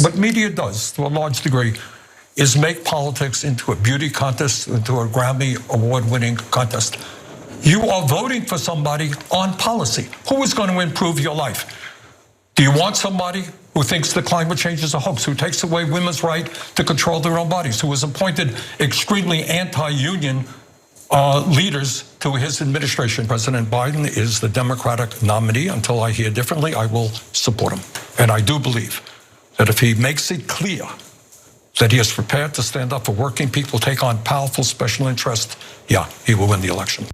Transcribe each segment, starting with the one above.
What media does, to a large degree, is make politics into a beauty contest, into a Grammy award-winning contest. You are voting for somebody on policy. Who is going to improve your life? Do you want somebody who thinks that climate change is a hoax, who takes away women's right to control their own bodies, who has appointed extremely anti-union leaders to his administration? President Biden is the Democratic nominee. Until I hear differently, I will support him. And I do believe that if he makes it clear that he is prepared to stand up for working people, take on powerful special interests, yeah, he will win the election.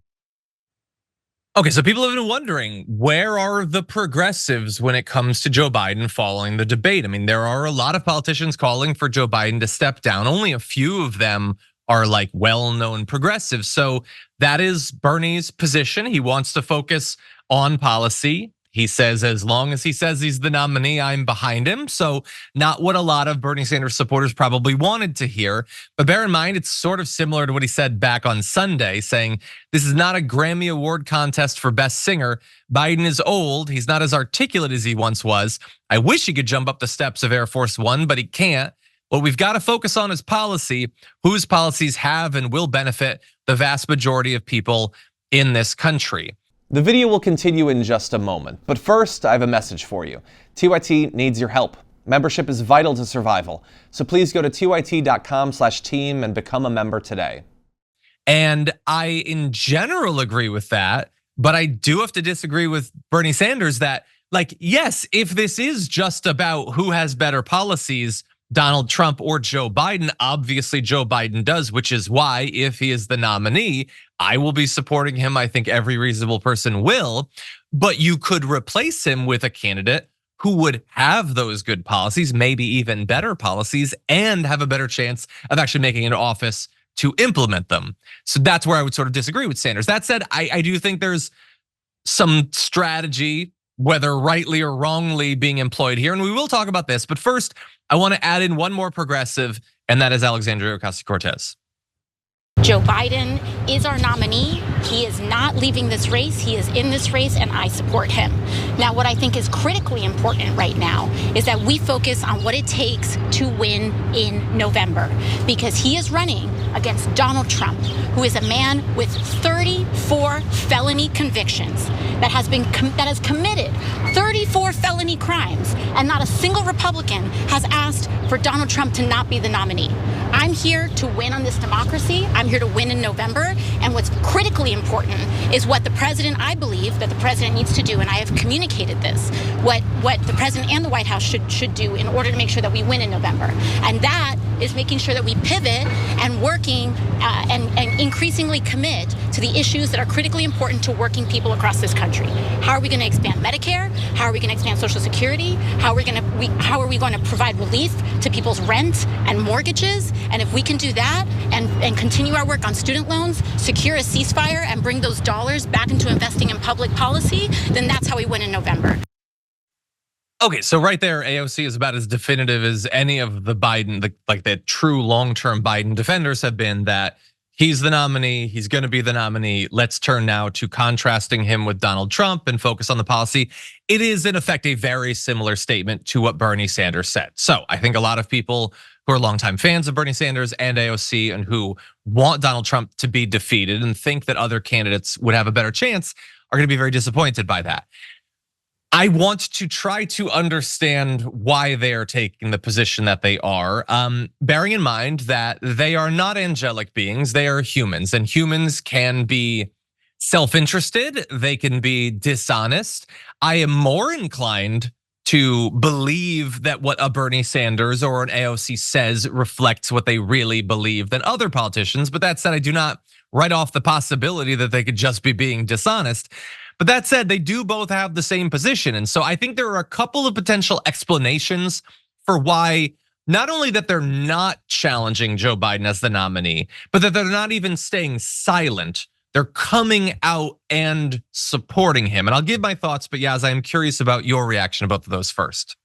Okay, so people have been wondering, where are the progressives when it comes to Joe Biden following the debate? I mean, there are a lot of politicians calling for Joe Biden to step down. Only a few of them are like well-known progressives. So that is Bernie's position. He wants to focus on policy. He says, as long as he says he's the nominee, I'm behind him. So not what a lot of Bernie Sanders supporters probably wanted to hear. But bear in mind, it's sort of similar to what he said back on Sunday, saying this is not a Grammy Award contest for best singer. Biden is old. He's not as articulate as he once was. I wish he could jump up the steps of Air Force One, but he can't. What we've got to focus on is policy, whose policies have and will benefit the vast majority of people in this country. The video will continue in just a moment, but first I have a message for you. TYT needs your help. Membership is vital to survival, so please go to tyt.com/team and become a member today. And I, in general, agree with that, but I do have to disagree with Bernie Sanders that, like, yes, if this is just about who has better policies, Donald Trump or Joe Biden, obviously Joe Biden does, which is why, if he is the nominee, I will be supporting him. I think every reasonable person will, but you could replace him with a candidate who would have those good policies, maybe even better policies, and have a better chance of actually making an office to implement them. So that's where I would sort of disagree with Sanders. That said, I do think there's some strategy, whether rightly or wrongly, being employed here, and we will talk about this. But first, I want to add in one more progressive, and that is Alexandria Ocasio-Cortez. Joe Biden is our nominee. He is not leaving this race. He is in this race, and I support him. Now, what I think is critically important right now is that we focus on what it takes to win in November, because he is running against Donald Trump, who is a man with 34 felony convictions that has committed 34 felony crimes, and not a single Republican has asked for Donald Trump to not be the nominee. I'm here to win on this democracy. I'm here to win in November. And what's critically important is what the president, I believe that the president needs to do, and I have communicated this, what the president and the White House should do in order to make sure that we win in November. And that is making sure that we pivot and working and increasingly commit to the issues that are critically important to working people across this country. How are we going to expand Medicare? How are we going to expand Social Security? How are we going to provide relief to people's rent and mortgages? And if we can do that and continue our work on student loans, secure a ceasefire, and bring those dollars back into investing in public policy, then that's how we win in November. Okay, so right there, AOC is about as definitive as any of the Biden, the true long-term Biden defenders have been, that he's the nominee, he's gonna be the nominee. Let's turn now to contrasting him with Donald Trump and focus on the policy. It is in effect a very similar statement to what Bernie Sanders said. So I think a lot of people who are longtime fans of Bernie Sanders and AOC and who want Donald Trump to be defeated and think that other candidates would have a better chance are gonna be very disappointed by that. I want to try to understand why they are taking the position that they are, bearing in mind that they are not angelic beings, they are humans, and humans can be self-interested, they can be dishonest. I am more inclined to believe that what a Bernie Sanders or an AOC says reflects what they really believe than other politicians. But that said, I do not write off the possibility that they could just be being dishonest. But that said, they do both have the same position. And so I think there are a couple of potential explanations for why, not only that they're not challenging Joe Biden as the nominee, but that they're not even staying silent. They're coming out and supporting him. And I'll give my thoughts, but Yaz, I am curious about your reaction to both of those first.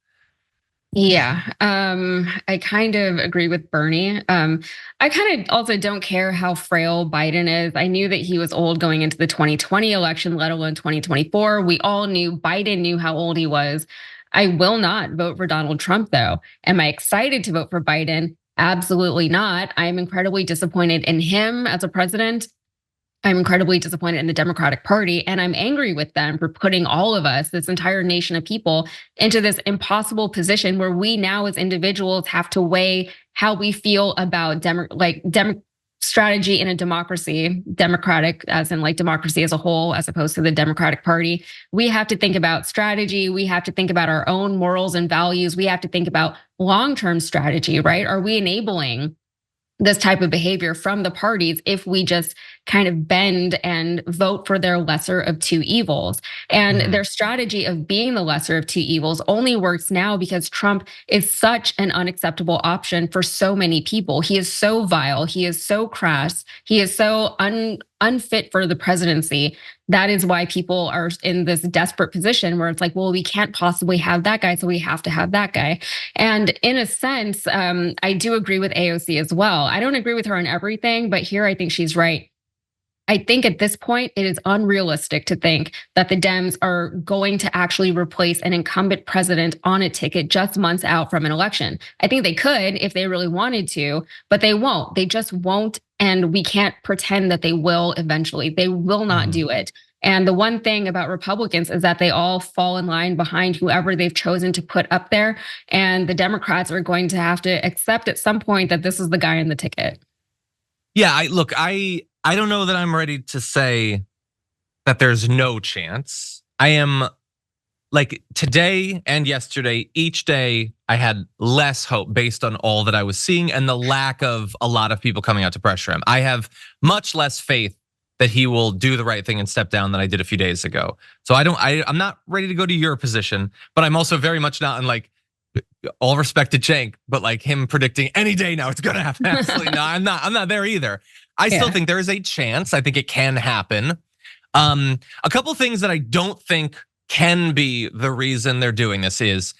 Yeah, I kind of agree with Bernie. I kind of also don't care how frail Biden is. I knew that he was old going into the 2020 election, let alone 2024. We all knew, Biden knew how old he was. I will not vote for Donald Trump, though. Am I excited to vote for Biden? Absolutely not. I'm incredibly disappointed in him as a president. I'm incredibly disappointed in the Democratic Party, and I'm angry with them for putting all of us, this entire nation of people, into this impossible position where we now as individuals have to weigh how we feel about strategy in a democracy, democratic as in like democracy as a whole, as opposed to the Democratic Party. We have to think about strategy. We have to think about our own morals and values. We have to think about long-term strategy, right? Are we enabling this type of behavior from the parties if we just kind of bend and vote for their lesser of two evils? And their strategy of being the lesser of two evils only works now because Trump is such an unacceptable option for so many people. He is so vile. He is so crass. He is so unfit for the presidency. That is why people are in this desperate position where it's like, well, we can't possibly have that guy, so we have to have that guy. And in a sense, I do agree with AOC as well. I don't agree with her on everything, but here I think she's right. I think at this point, it is unrealistic to think that the Dems are going to actually replace an incumbent president on a ticket just months out from an election. I think they could if they really wanted to, but they won't. They just won't. And we can't pretend that they will eventually. They will not do it. And the one thing about Republicans is that they all fall in line behind whoever they've chosen to put up there. And the Democrats are going to have to accept at some point that this is the guy on the ticket. Yeah, I don't know that I'm ready to say that there's no chance. I am like today and yesterday, each day I had less hope based on all that I was seeing and the lack of a lot of people coming out to pressure him. I have much less faith that he will do the right thing and step down than I did a few days ago. So I'm not ready to go to your position, but I'm also very much not in like, all respect to Cenk, but like him predicting any day now it's gonna happen. Absolutely not. I'm not there either. I still think there is a chance. I think it can happen. A couple things that I don't think can be the reason they're doing this is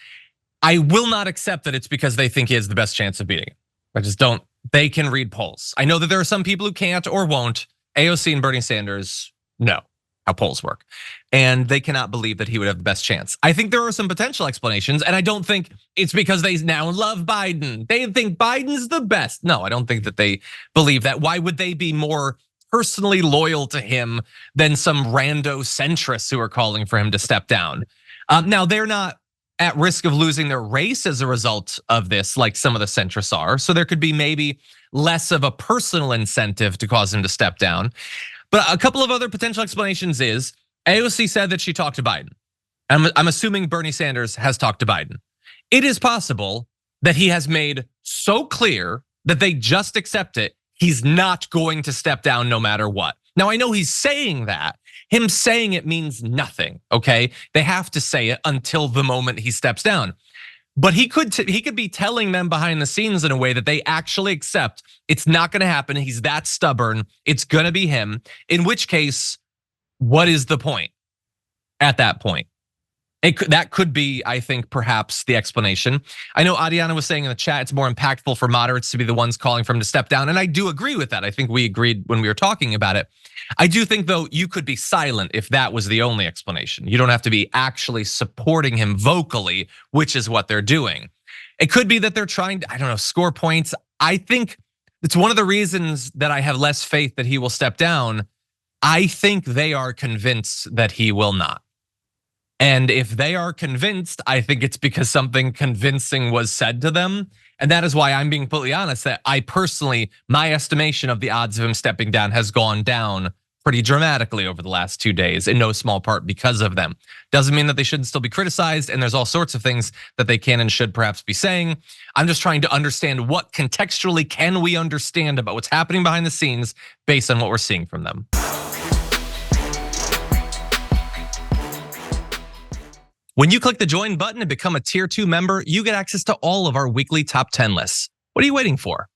I will not accept that it's because they think he has the best chance of beating him. I just don't. They can read polls. I know that there are some people who can't or won't. AOC and Bernie Sanders know how polls work. And they cannot believe that he would have the best chance. I think there are some potential explanations, and I don't think it's because they now love Biden. They think Biden's the best. No, I don't think that they believe that. Why would they be more personally loyal to him than some rando centrists who are calling for him to step down? Now, they're not at risk of losing their race as a result of this, like some of the centrists are. So there could be maybe less of a personal incentive to cause him to step down. But a couple of other potential explanations is AOC said that she talked to Biden. I'm assuming Bernie Sanders has talked to Biden. It is possible that he has made so clear that they just accept it. He's not going to step down no matter what. Now, I know he's saying that. Him saying it means nothing, okay? They have to say it until the moment he steps down. But he could be telling them behind the scenes in a way that they actually accept it's not gonna happen. He's that stubborn. It's gonna be him. In which case, what is the point at that point? That could be, I think, perhaps the explanation. I know Adiana was saying in the chat, it's more impactful for moderates to be the ones calling for him to step down. And I do agree with that. I think we agreed when we were talking about it. I do think, though, you could be silent if that was the only explanation. You don't have to be actually supporting him vocally, which is what they're doing. It could be that they're trying to, I don't know, score points. I think it's one of the reasons that I have less faith that he will step down. I think they are convinced that he will not. And if they are convinced, I think it's because something convincing was said to them. And that is why I'm being completely honest that I personally, my estimation of the odds of him stepping down has gone down pretty dramatically over the last 2 days, in no small part because of them. Doesn't mean that they shouldn't still be criticized, and there's all sorts of things that they can and should perhaps be saying. I'm just trying to understand what contextually can we understand about what's happening behind the scenes based on what we're seeing from them. When you click the join button and become a tier 2 member, you get access to all of our weekly top 10 lists. What are you waiting for?